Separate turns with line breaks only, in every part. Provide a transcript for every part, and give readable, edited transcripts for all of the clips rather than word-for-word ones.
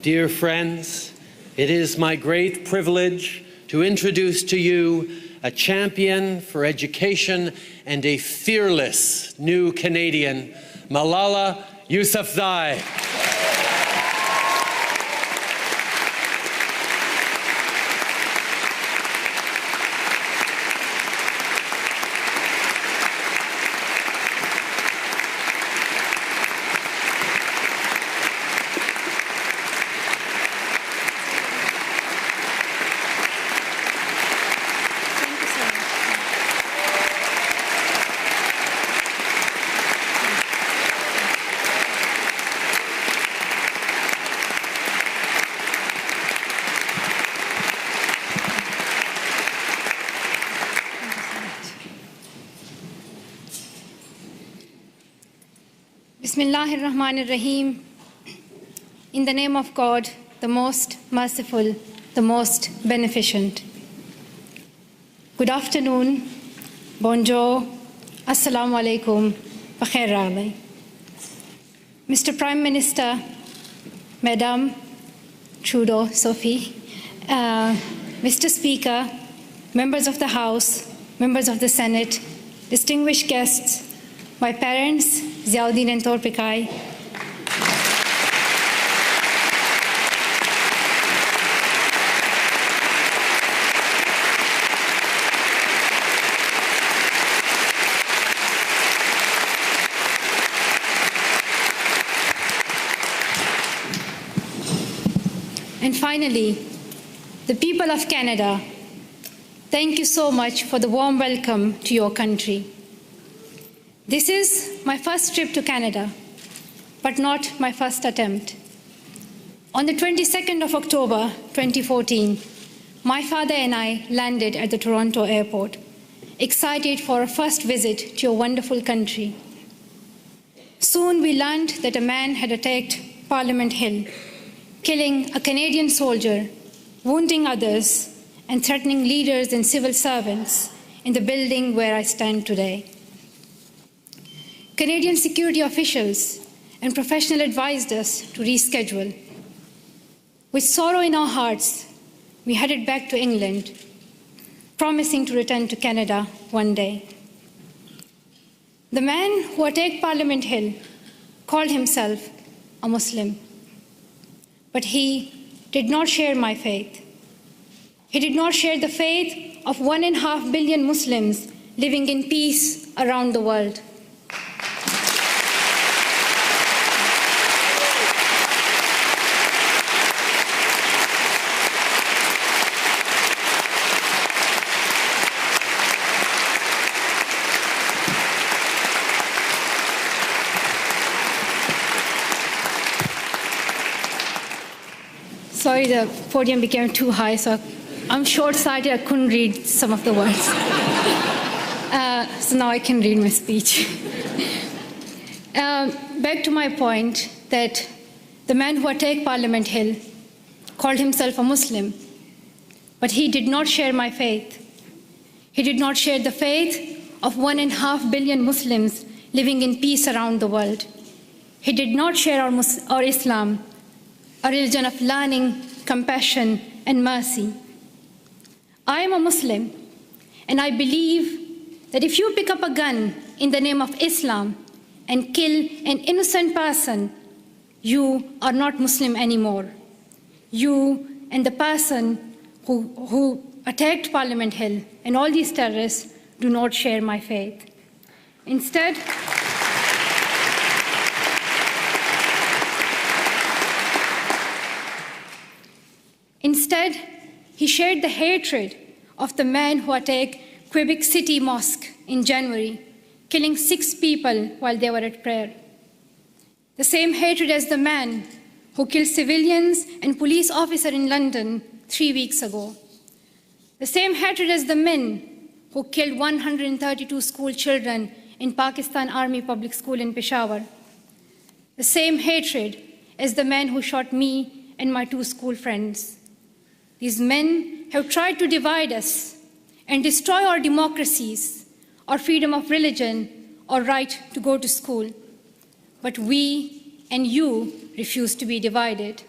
Dear friends, it is my great privilege to introduce to you a champion for education and a fearless new Canadian, Malala Yousafzai.
Bismillahirrahmanirrahim. In the name of God, the most merciful, the most beneficent. Good afternoon, bonjour, assalamu alaikum, bakhair raghdai. Mr. Prime Minister, Madam Trudeau, Sophie, Mr. Speaker, members of the House, members of the Senate, distinguished guests, my parents, Ziauddin and Torpikai, and finally, the people of Canada, thank you so much for the warm welcome to your country. This is my first trip to Canada, but not my first attempt. On the 22nd of October 2014, my father and I landed at the Toronto airport, excited for our first visit to your wonderful country. Soon we learned that a man had attacked Parliament Hill, killing a Canadian soldier, wounding others, and threatening leaders and civil servants in the building where I stand today. Canadian security officials and professionals advised us to reschedule. With sorrow in our hearts, we headed back to England, promising to return to Canada one day. The man who attacked Parliament Hill called himself a Muslim, but he did not share my faith. He did not share the faith of 1.5 billion Muslims living in peace around the world. Sorry, the podium became too high, so I'm short-sighted, I couldn't read some of the words. So now I can read my speech. Back to my point that the man who attacked Parliament Hill called himself a Muslim, but he did not share my faith. He did not share the faith of 1.5 billion Muslims living in peace around the world. He did not share our Islam, a religion of learning, compassion, and mercy. I am a Muslim, and I believe that if you pick up a gun in the name of Islam and kill an innocent person, you are not Muslim anymore. You and the person who attacked Parliament Hill and all these terrorists do not share my faith. Instead, he shared the hatred of the man who attacked Quebec City Mosque in January, killing 6 people while they were at prayer. The same hatred as the man who killed civilians and police officers in London 3 weeks ago. The same hatred as the men who killed 132 school children in Pakistan Army Public School in Peshawar. The same hatred as the man who shot me and my 2 school friends. These men have tried to divide us and destroy our democracies, our freedom of religion, our right to go to school. But we and you refuse to be divided.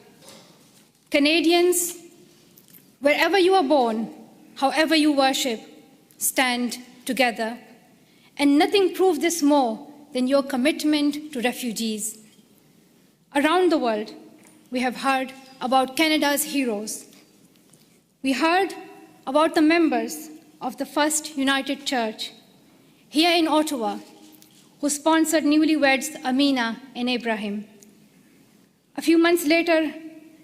Canadians, wherever you are born, however you worship, stand together. And nothing proves this more than your commitment to refugees. Around the world, we have heard about Canada's heroes. We heard about the members of the First United Church here in Ottawa, who sponsored newlyweds Amina and Abraham. A few months later,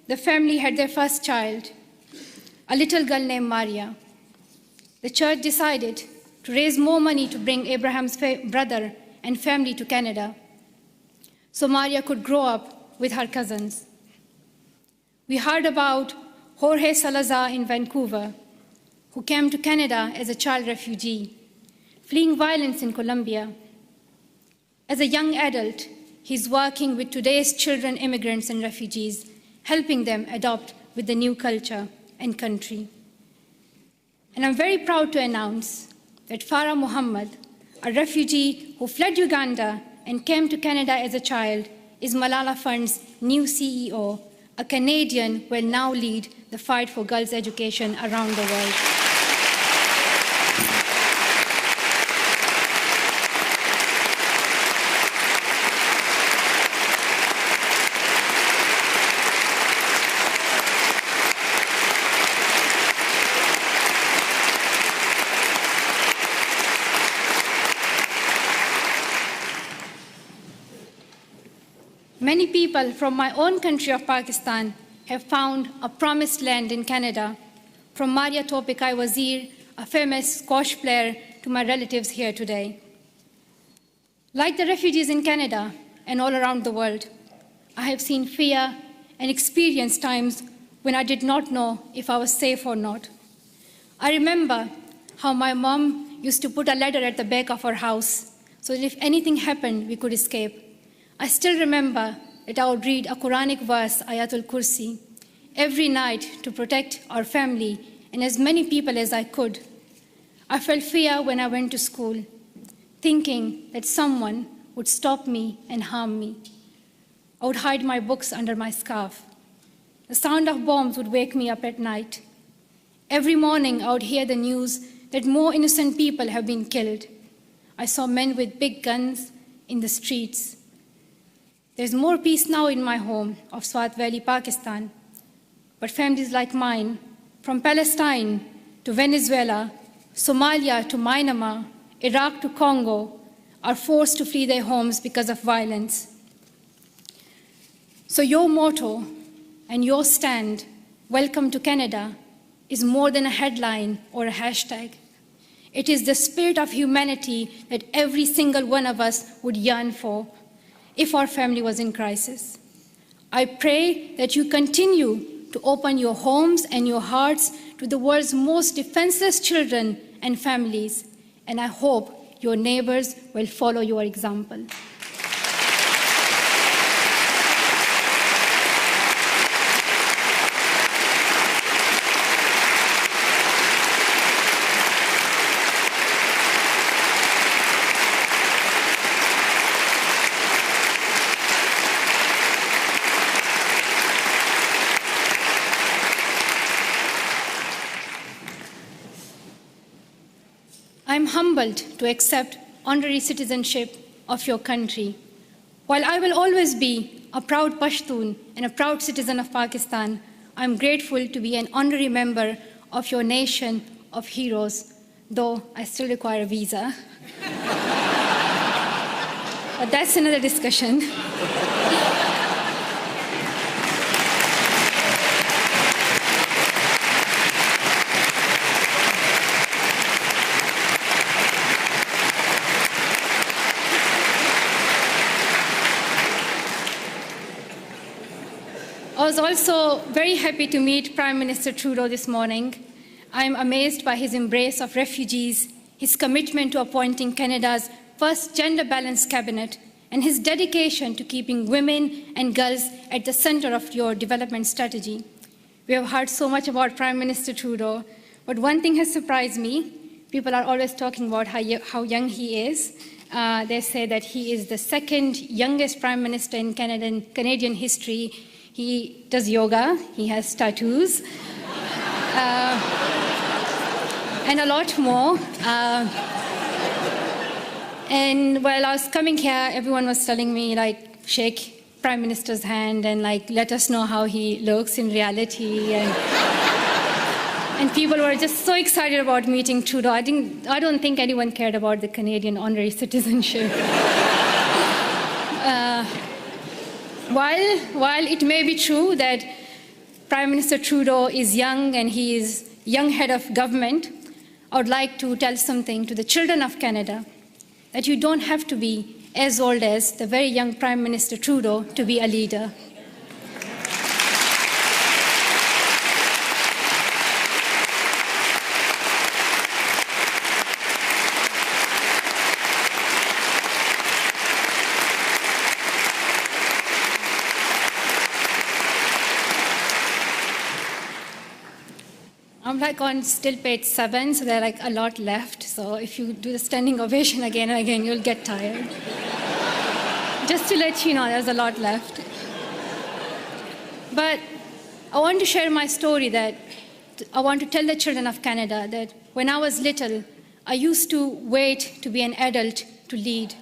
the family had their first child, a little girl named Maria. The church decided to raise more money to bring Abraham's brother and family to Canada, so Maria could grow up with her cousins. We heard about Jorge Salazar in Vancouver, who came to Canada as a child refugee, fleeing violence in Colombia. As a young adult, he's working with today's children, immigrants, and refugees, helping them adopt with the new culture and country. And I'm very proud to announce that Farah Muhammad, a refugee who fled Uganda and came to Canada as a child, is Malala Fund's new CEO, a Canadian who will now lead the fight for girls' education around the world. Many people from my own country of Pakistan have found a promised land in Canada, from Maria Topikai Wazir, a famous squash player, to my relatives here today. Like the refugees in Canada and all around the world, I have seen fear and experienced times when I did not know if I was safe or not. I remember how my mom used to put a ladder at the back of our house so that if anything happened, we could escape. I still remember that I would read a Quranic verse, Ayatul Kursi, every night to protect our family and as many people as I could. I felt fear when I went to school, thinking that someone would stop me and harm me. I would hide my books under my scarf. The sound of bombs would wake me up at night. Every morning I would hear the news that more innocent people have been killed. I saw men with big guns in the streets. There's more peace now in my home of Swat Valley, Pakistan. But families like mine, from Palestine to Venezuela, Somalia to Myanmar, Iraq to Congo, are forced to flee their homes because of violence. So your motto and your stand, "Welcome to Canada," is more than a headline or a hashtag. It is the spirit of humanity that every single one of us would yearn for if our family was in crisis. I pray that you continue to open your homes and your hearts to the world's most defenseless children and families, and I hope your neighbors will follow your example. I'm humbled to accept honorary citizenship of your country. While I will always be a proud Pashtun and a proud citizen of Pakistan, I'm grateful to be an honorary member of your nation of heroes, though I still require a visa. But that's another discussion. I was also very happy to meet Prime Minister Trudeau this morning. I am amazed by his embrace of refugees, his commitment to appointing Canada's first gender-balanced cabinet, and his dedication to keeping women and girls at the center of your development strategy. We have heard so much about Prime Minister Trudeau, but one thing has surprised me. People are always talking about how young he is. They say that he is the second youngest Prime Minister in Canadian history. He does yoga, he has tattoos, and a lot more. And while I was coming here, everyone was telling me, like, shake Prime Minister's hand and, like, let us know how he looks in reality. And people were just so excited about meeting Trudeau. I don't think anyone cared about the Canadian honorary citizenship. While it may be true that Prime Minister Trudeau is young and he is young head of government, I would like to tell something to the children of Canada, that you don't have to be as old as the very young Prime Minister Trudeau to be a leader. I'm like on still page 7, so there are like a lot left. So if you do the standing ovation again and again, you'll get tired. Just to let you know, there's a lot left. But I want to share my story that I want to tell the children of Canada that when I was little, I used to wait to be an adult to lead.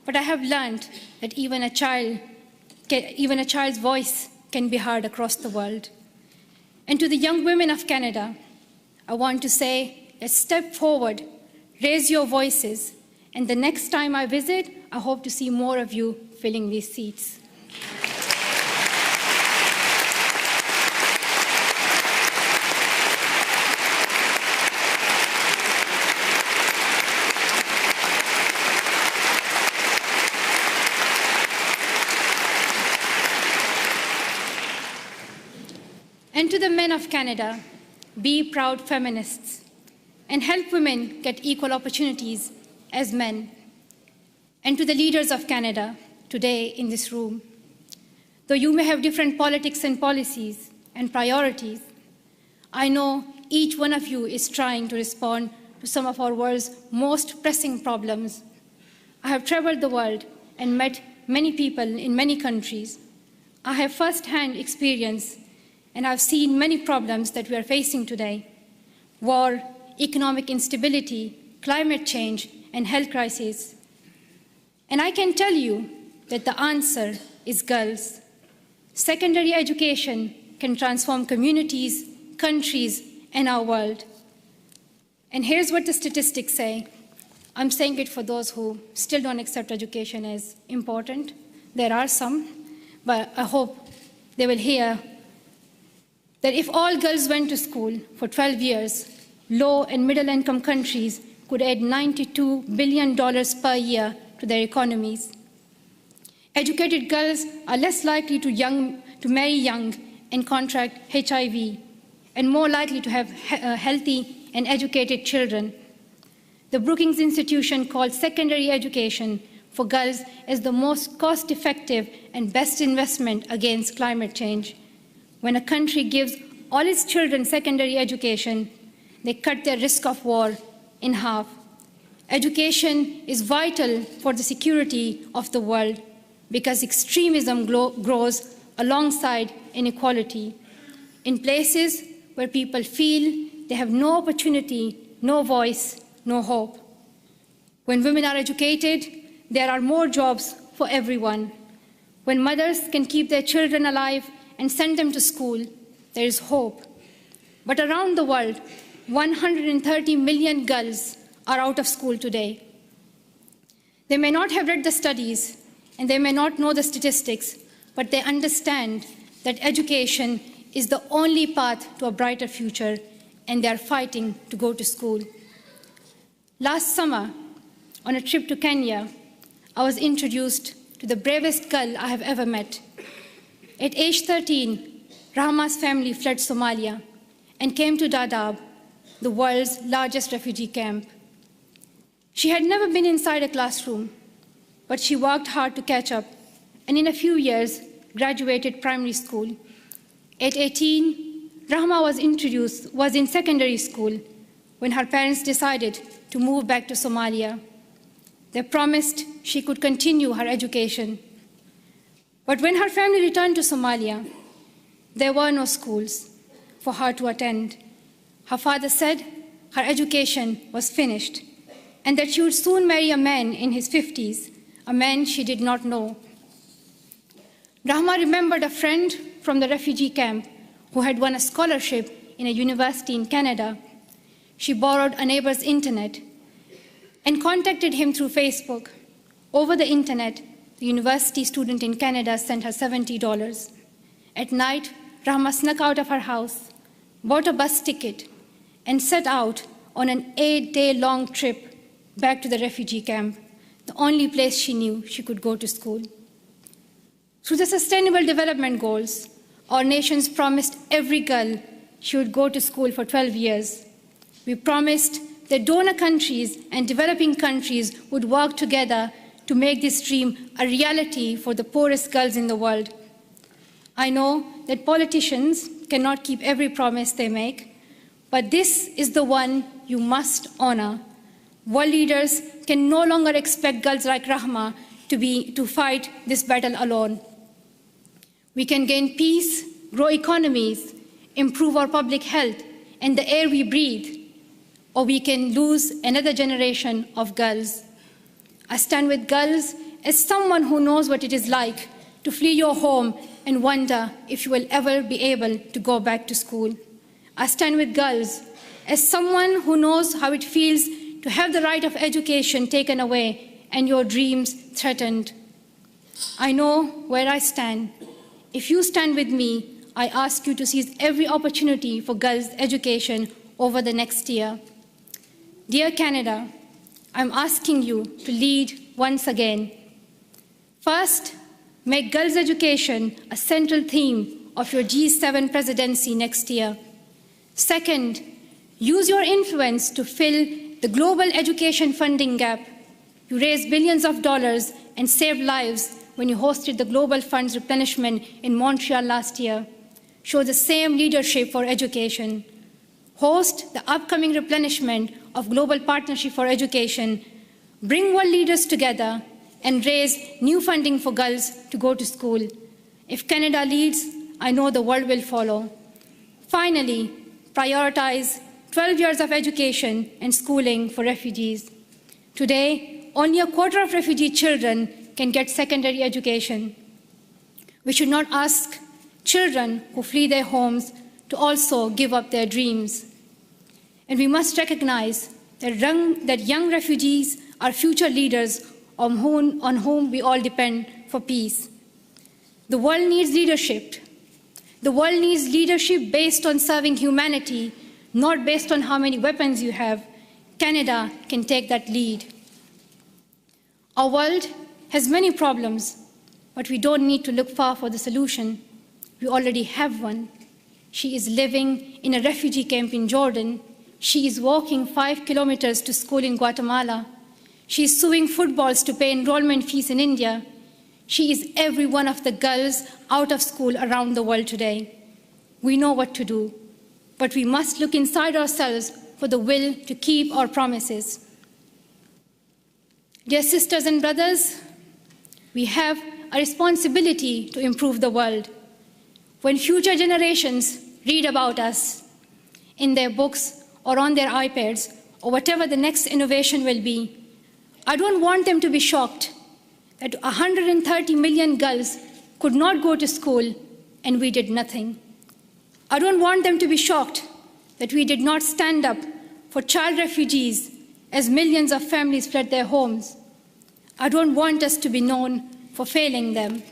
But I have learned that even a child's voice can be heard across the world. And to the young women of Canada, I want to say, let's step forward, raise your voices, and the next time I visit, I hope to see more of you filling these seats. And to the men of Canada, be proud feminists and help women get equal opportunities as men. And to the leaders of Canada today in this room, though you may have different politics and policies and priorities, I know each one of you is trying to respond to some of our world's most pressing problems. I have traveled the world and met many people in many countries. I have first-hand experience and I've seen many problems that we are facing today: war, economic instability, climate change, and health crises. And I can tell you that the answer is girls. Secondary education can transform communities, countries, and our world. And here's what the statistics say. I'm saying it for those who still don't accept education as important. There are some, but I hope they will hear that if all girls went to school for 12 years, low and middle income countries could add $92 billion per year to their economies. Educated girls are less likely to marry young and contract HIV, and more likely to have healthy and educated children. The Brookings Institution called secondary education for girls as the most cost-effective and best investment against climate change. When a country gives all its children secondary education, they cut their risk of war in half. Education is vital for the security of the world because extremism grows alongside inequality. In places where people feel they have no opportunity, no voice, no hope. When women are educated, there are more jobs for everyone. When mothers can keep their children alive and send them to school, there is hope. But around the world, 130 million girls are out of school today. They may not have read the studies, and they may not know the statistics, but they understand that education is the only path to a brighter future, and they are fighting to go to school. Last summer, on a trip to Kenya, I was introduced to the bravest girl I have ever met. At age 13, Rahma's family fled Somalia and came to Dadaab, the world's largest refugee camp. She had never been inside a classroom, but she worked hard to catch up, and in a few years, graduated primary school. At 18, Rahma was in secondary school when her parents decided to move back to Somalia. They promised she could continue her education. But when her family returned to Somalia, There were no schools for her to attend. Her father said her education was finished and that she would soon marry a man in his 50s, a man she did not know. Rahma remembered a friend from the refugee camp who had won a scholarship in a university in Canada. She borrowed a neighbor's internet and contacted him through Facebook. Over the internet, the university student in Canada sent her $70. At night, Rahma snuck out of her house, bought a bus ticket, and set out on an 8-day-long trip back to the refugee camp, the only place she knew she could go to school. Through the Sustainable Development Goals, our nations promised every girl she would go to school for 12 years. We promised that donor countries and developing countries would work together to make this dream a reality for the poorest girls in the world. I know that politicians cannot keep every promise they make, but this is the one you must honor. World leaders can no longer expect girls like Rahma to fight this battle alone. We can gain peace, grow economies, improve our public health and the air we breathe, or we can lose another generation of girls. I stand with girls as someone who knows what it is like to flee your home and wonder if you will ever be able to go back to school. I stand with girls as someone who knows how it feels to have the right of education taken away and your dreams threatened. I know where I stand. If you stand with me, I ask you to seize every opportunity for girls' education over the next year. Dear Canada, I'm asking you to lead once again. First, make girls' education a central theme of your G7 presidency next year. Second, use your influence to fill the global education funding gap. You raised billions of dollars and saved lives when you hosted the Global Fund's replenishment in Montreal last year. Show the same leadership for education. Host the upcoming replenishment of Global Partnership for Education. Bring world leaders together and raise new funding for girls to go to school. If Canada leads, I know the world will follow. Finally, prioritize 12 years of education and schooling for refugees. Today, only a quarter of refugee children can get secondary education. We should not ask children who flee their homes to also give up their dreams. And we must recognize that young refugees are future leaders on whom we all depend for peace. The world needs leadership. The world needs leadership based on serving humanity, not based on how many weapons you have. Canada can take that lead. Our world has many problems, but we don't need to look far for the solution. We already have one. She is living in a refugee camp in Jordan. She is walking 5 kilometers to school in Guatemala. She is sewing footballs to pay enrollment fees in India. She is every one of the girls out of school around the world today. We know what to do, but we must look inside ourselves for the will to keep our promises. Dear sisters and brothers, we have a responsibility to improve the world. When future generations read about us in their books or on their iPads or whatever the next innovation will be, I don't want them to be shocked that 130 million girls could not go to school and we did nothing. I don't want them to be shocked that we did not stand up for child refugees as millions of families fled their homes. I don't want us to be known for failing them.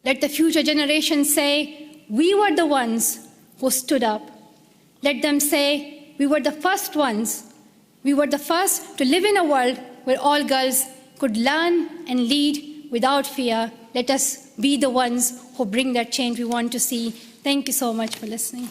Let the future generations say, we were the ones who stood up. Let them say, we were the first ones. We were the first to live in a world where all girls could learn and lead without fear. Let us be the ones who bring that change we want to see. Thank you so much for listening.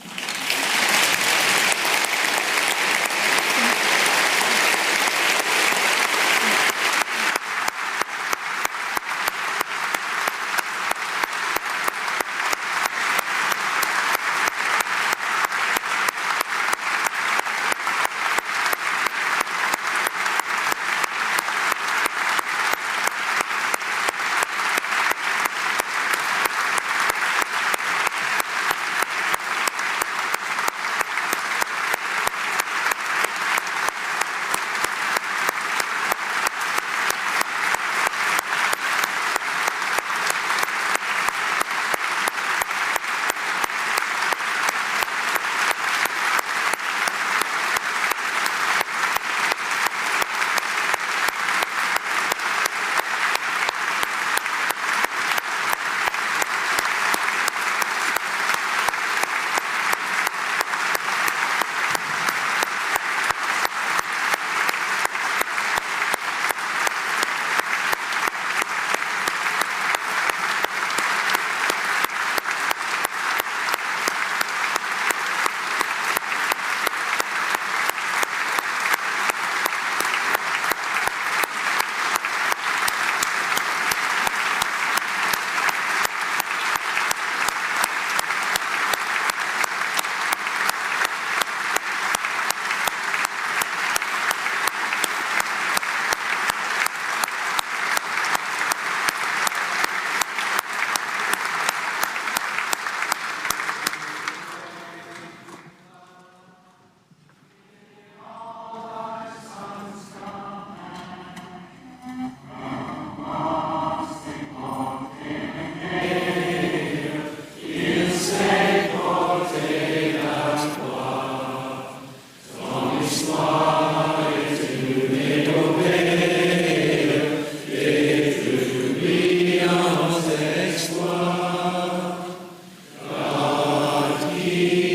King.